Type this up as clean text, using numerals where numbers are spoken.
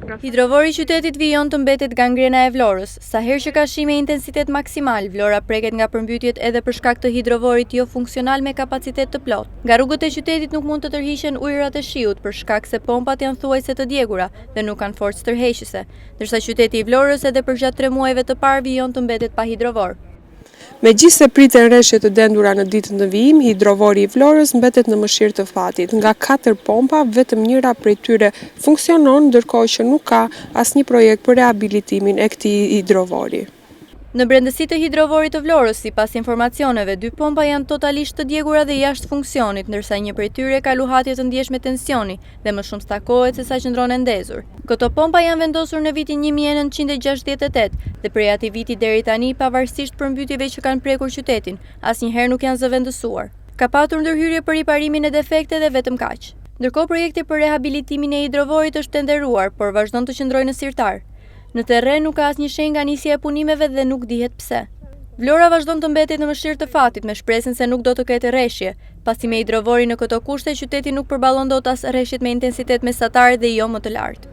Hidrovori i qytetit vijon të mbetet gangrena e Vlorës. Sa herë që ka shi me intensitet maksimal, Vlora preket nga përmbytjet edhe për shkak të hidrovorit jo funksional me kapacitet të plot. Nga rrugët e qytetit nuk mund të tërhiqen ujërat e shiut për shkak se pompat janë thuajse të djegura dhe nuk kanë forcë tërheqëse, ndërsa qyteti i Vlorës edhe për gjatë 3 muajve të parë vijon të mbetet pa hidrovor. Megjithse priten rreshje të dendura në ditën e vijim, hidrovori i Vlorës mbetet në mëshirë të fatit. Nga 4 pompa, vetëm njëra prej tyre funksionon, ndërkohë që nuk ka asnjë projekt për rehabilitimin e këtij hidrovori. Në brendësi të hidrovorit të Vlorës, sipas informacioneve, 2 pompa janë totalisht të djegura dhe jashtë funksionit, ndërsa një prej tyre ka luhatje të ndjeshme tensioni dhe më shumë stakohet se sa qëndron e ndezur. Këto pompa janë vendosur në vitin 1968 dhe prej atij viti deri tani, pavarësisht përmbytjeve që kanë prekur qytetin, asnjëherë nuk janë zëvendësuar. Ka patur ndërhyrje për riparimin e defekteve dhe vetëm kaq. Ndërkohë projekti për rehabilitimin e hidrovorit është tenderuar, por vazhdon të qëndrojë në sirtar. Në terren nuk ka asnjë shenjë nga nisja e punimeve dhe nuk dihet pse. Vlora vazhdon të mbetet në mëshirë të fatit me shpresën se nuk do të ketë rreshje, pasi me hidrovori në këto kushte qyteti nuk përballon dot as rreshjet me intensitet mesatar dhe jo më të lartë.